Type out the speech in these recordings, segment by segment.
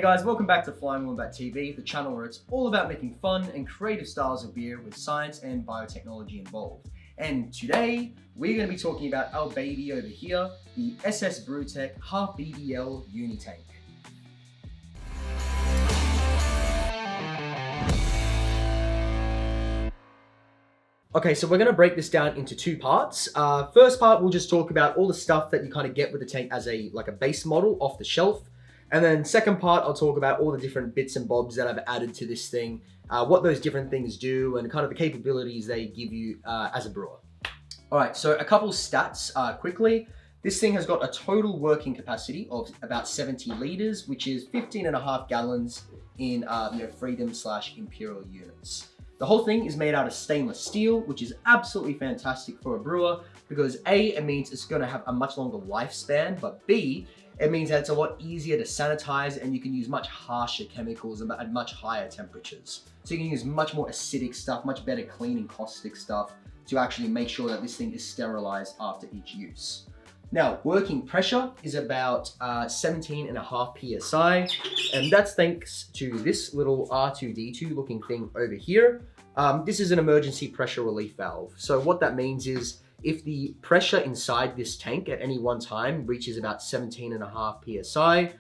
guys, welcome back to Flying Wombat TV, the channel where it's all about making fun and creative styles of beer with science and biotechnology involved. And today, we're going to be talking about our baby over here, the SS Brewtech Half BBL Unitank. Okay, so we're going to break this down into two parts. First part, we'll just talk about all the stuff that you kind of get with the tank as a base model off the shelf. And then second part, I'll talk about all the different bits and bobs that I've added to this thing, what those different things do, and kind of the capabilities they give you as a brewer. All right, so a couple stats quickly. This thing has got a total working capacity of about 70 liters, which is 15.5 gallons in Freedom/Imperial units. The whole thing is made out of stainless steel, which is absolutely fantastic for a brewer because A, it means it's going to have a much longer lifespan, but B, it means that it's a lot easier to sanitize and you can use much harsher chemicals at much higher temperatures. So you can use much more acidic stuff, much better cleaning caustic stuff to actually make sure that this thing is sterilized after each use. Now, working pressure is about 17.5 psi, and that's thanks to this little R2D2 looking thing over here. This is an emergency pressure relief valve. So what that means is if the pressure inside this tank at any one time reaches about 17.5 psi,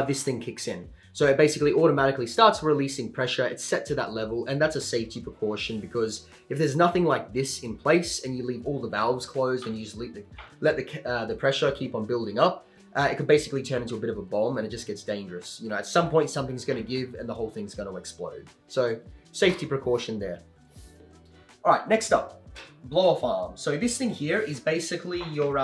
this thing kicks in. So it basically automatically starts releasing pressure. It's set to that level, and that's a safety precaution because if there's nothing like this in place and you leave all the valves closed and you just let the pressure keep on building up, it can basically turn into a bit of a bomb and it just gets dangerous. You know, at some point something's going to give and the whole thing's going to explode. So safety precaution there. All right, next up, blow-off arm. So this thing here is basically your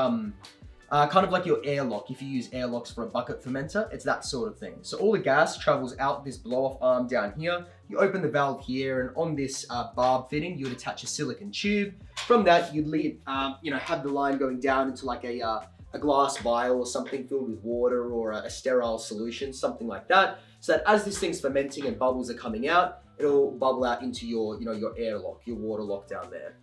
kind of like your airlock. If you use airlocks for a bucket fermenter, it's that sort of thing. So all the gas travels out this blow-off arm down here. You open the valve here, and on this barb fitting, you would attach a silicone tube. From that, you'd lead, have the line going down into like a glass vial or something filled with water or a sterile solution, something like that. So that as this thing's fermenting and bubbles are coming out, it'll bubble out into your airlock, your water lock down there.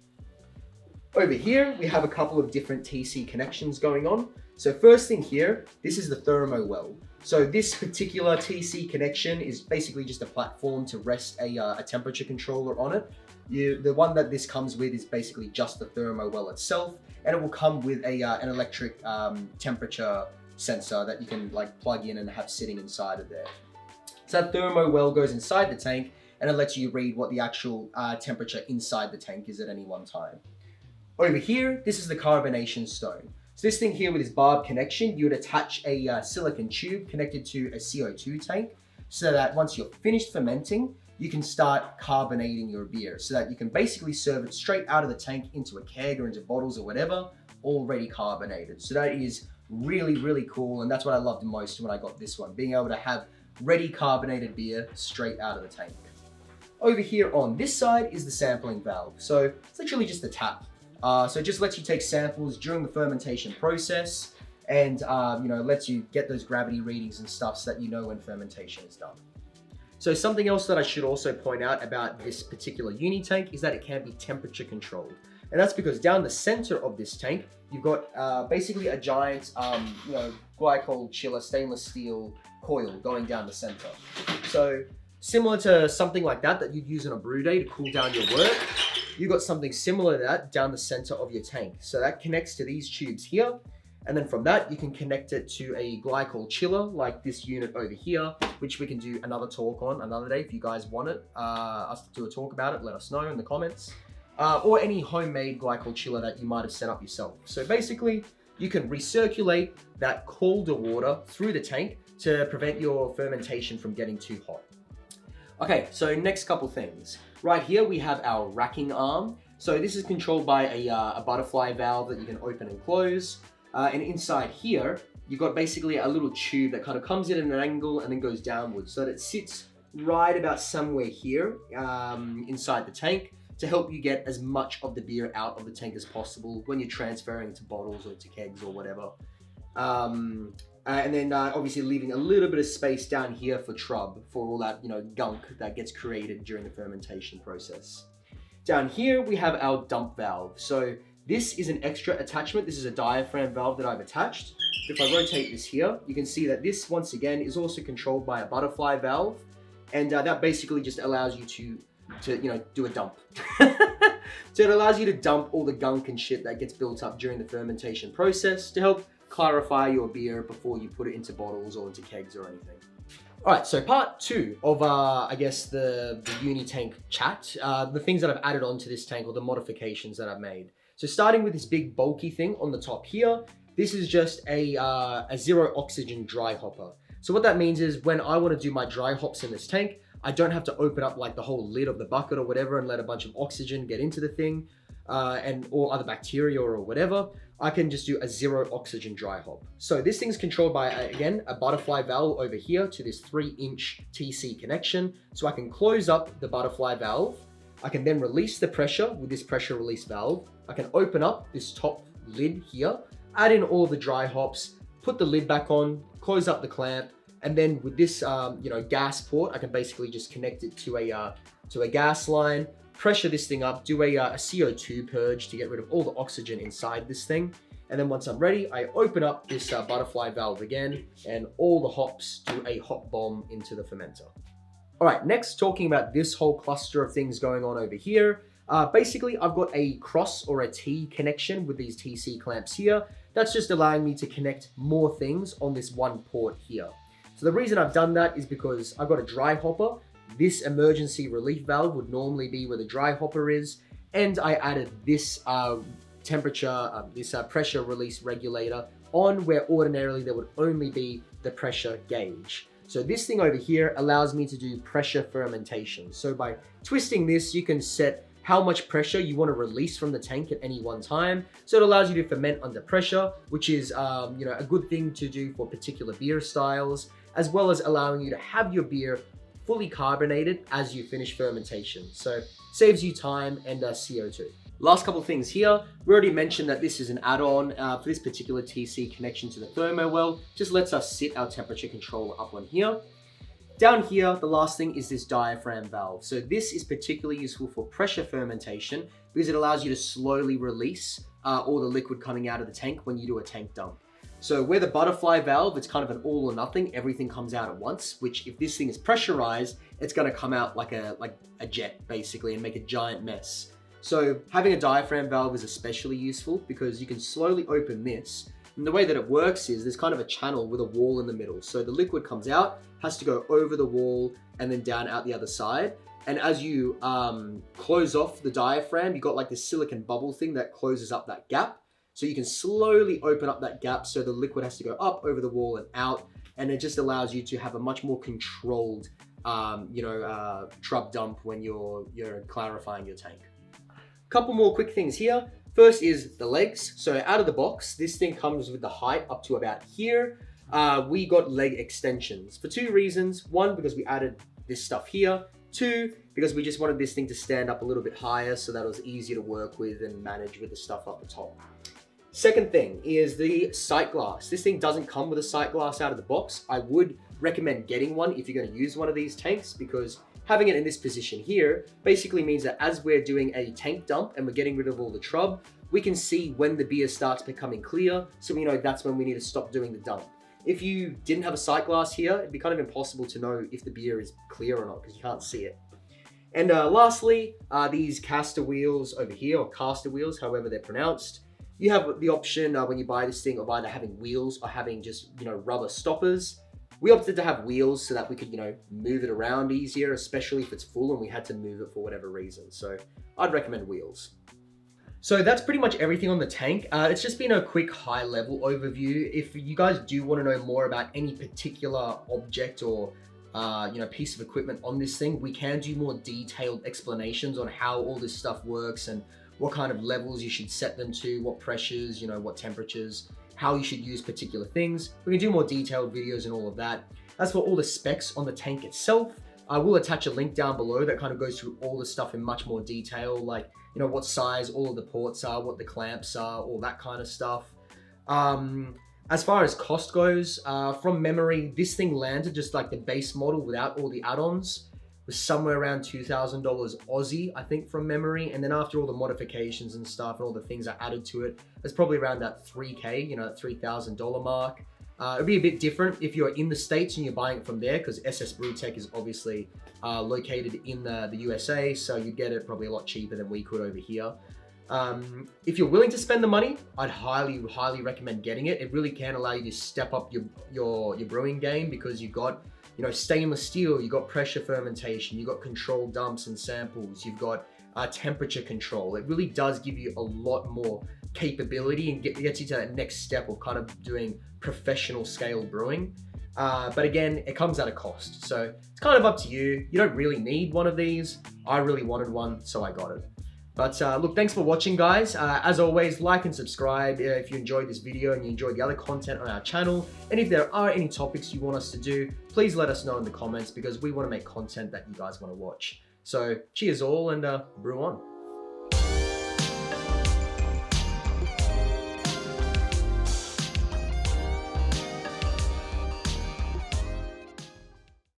Over here, we have a couple of different TC connections going on. So first thing here, this is the thermo well. So this particular TC connection is basically just a platform to rest a temperature controller on it. The one that this comes with is basically just the thermo well itself, and it will come with an electric temperature sensor that you can plug in and have sitting inside of there. So that thermo well goes inside the tank, and it lets you read what the actual temperature inside the tank is at any one time. Over here, this is the carbonation stone. So this thing here with this barb connection, you would attach a silicone tube connected to a CO2 tank so that once you're finished fermenting, you can start carbonating your beer so that you can basically serve it straight out of the tank into a keg or into bottles or whatever, already carbonated. So that is really, really cool. And that's what I loved the most when I got this one, being able to have ready carbonated beer straight out of the tank. Over here on this side is the sampling valve. So it's literally just a tap. So it just lets you take samples during the fermentation process and lets you get those gravity readings and stuff so that you know when fermentation is done. So something else that I should also point out about this particular Unitank is that it can be temperature controlled. And that's because down the center of this tank, you've got basically a giant glycol chiller stainless steel coil going down the center. So similar to something like that you'd use on a brew day to cool down your work, you've got something similar to that down the center of your tank. So that connects to these tubes here. And then from that, you can connect it to a glycol chiller like this unit over here, which we can do another talk on another day if you guys want us to do a talk about it, let us know in the comments. Or any homemade glycol chiller that you might have set up yourself. So basically, you can recirculate that colder water through the tank to prevent your fermentation from getting too hot. Okay, so next couple things. Right here we have our racking arm. So this is controlled by a butterfly valve that you can open and close. And inside here, you've got basically a little tube that kind of comes in at an angle and then goes downwards. So that it sits right about somewhere here inside the tank to help you get as much of the beer out of the tank as possible when you're transferring it to bottles or to kegs or whatever. And then obviously leaving a little bit of space down here for trub, for all that gunk that gets created during the fermentation process. Down here we have our dump valve. So This is an extra attachment. This is a diaphragm valve that I've attached. If I rotate this here, you can see that this, once again, is also controlled by a butterfly valve. And that basically just allows you to do a dump. So it allows you to dump all the gunk and shit that gets built up during the fermentation process to help clarify your beer before you put it into bottles or into kegs or anything. All right, so part 2 of, I guess, the Unitank chat, the things that I've added onto this tank or the modifications that I've made. So starting with this big bulky thing on the top here, this is just a zero oxygen dry hopper. So what that means is when I want to do my dry hops in this tank, I don't have to open up like the whole lid of the bucket or whatever and let a bunch of oxygen get into the thing or other bacteria or whatever. I can just do a zero oxygen dry hop. So this thing's controlled by, again, a butterfly valve over here to this 3-inch TC connection. So I can close up the butterfly valve. I can then release the pressure with this pressure release valve. I can open up this top lid here, add in all the dry hops, put the lid back on, close up the clamp, and then with this, gas port, I can basically just connect it to a gas line, pressure this thing up, do a CO2 purge to get rid of all the oxygen inside this thing. And then once I'm ready, I open up this butterfly valve again, and all the hops do a hop bomb into the fermenter. All right, next talking about this whole cluster of things going on over here. Basically, I've got a cross or a T connection with these TC clamps here. That's just allowing me to connect more things on this one port here. So the reason I've done that is because I've got a dry hopper. This emergency relief valve would normally be where the dry hopper is. And I added this pressure release regulator on where ordinarily there would only be the pressure gauge. So this thing over here allows me to do pressure fermentation. So by twisting this, you can set how much pressure you want to release from the tank at any one time. So it allows you to ferment under pressure, which is a good thing to do for particular beer styles, as well as allowing you to have your beer fully carbonated as you finish fermentation. So saves you time and CO2. Last couple things here. We already mentioned that this is an add-on for this particular TC connection to the thermo well. Just lets us sit our temperature controller up on here. Down here, the last thing is this diaphragm valve. So this is particularly useful for pressure fermentation because it allows you to slowly release all the liquid coming out of the tank when you do a tank dump. So where the butterfly valve, it's kind of an all or nothing, everything comes out at once, which if this thing is pressurized, it's gonna come out like a jet basically and make a giant mess. So having a diaphragm valve is especially useful because you can slowly open this. And the way that it works is there's kind of a channel with a wall in the middle. So the liquid comes out, has to go over the wall and then down out the other side. And as you close off the diaphragm, you've got like this silicone bubble thing that closes up that gap. So you can slowly open up that gap so the liquid has to go up over the wall and out. And it just allows you to have a much more controlled, trub dump when you're clarifying your tank. Couple more quick things here. First is the legs. So out of the box, this thing comes with the height up to about here. We got leg extensions for 2 reasons. 1, because we added this stuff here. 2, because we just wanted this thing to stand up a little bit higher so that it was easier to work with and manage with the stuff up the top. Second thing is the sight glass. This thing doesn't come with a sight glass out of the box. I would recommend getting one if you're going to use one of these tanks because having it in this position here basically means that as we're doing a tank dump and we're getting rid of all the trub, we can see when the beer starts becoming clear, so we know that's when we need to stop doing the dump. If you didn't have a sight glass here, it'd be kind of impossible to know if the beer is clear or not because you can't see it. And lastly, these caster wheels over here, or caster wheels, however they're pronounced. You have the option when you buy this thing of either having wheels or having just, rubber stoppers. We opted to have wheels so that we could, move it around easier, especially if it's full and we had to move it for whatever reason. So I'd recommend wheels. So that's pretty much everything on the tank. It's just been a quick high level overview. If you guys do want to know more about any particular object or piece of equipment on this thing, we can do more detailed explanations on how all this stuff works and what kind of levels you should set them to, what pressures, what temperatures, how you should use particular things. We can do more detailed videos and all of that. As for all the specs on the tank itself, I will attach a link down below that kind of goes through all the stuff in much more detail, like, what size all of the ports are, what the clamps are, all that kind of stuff. As far as cost goes, from memory, this thing landed just like the base model without all the add-ons. was somewhere around $2,000 Aussie, I think, from memory. And then after all the modifications and stuff and all the things I added to it, it's probably around that 3K, you know, that $3,000 mark. It'd be a bit different if you're in the States and you're buying it from there, because SS Brewtech is obviously located in the USA, so you'd get it probably a lot cheaper than we could over here. If you're willing to spend the money, I'd highly recommend getting it. It really can allow you to step up your brewing game, because you've got, you know, stainless steel, you've got pressure fermentation, you've got controlled dumps and samples, you've got temperature control. It really does give you a lot more capability and gets you to that next step of kind of doing professional scale brewing. But again, it comes at a cost. So it's kind of up to you. You don't really need one of these. I really wanted one, so I got it. But look, thanks for watching, guys. As always, like and subscribe if you enjoyed this video and you enjoyed the other content on our channel. And if there are any topics you want us to do, please let us know in the comments, because we want to make content that you guys want to watch. So cheers all, and brew on.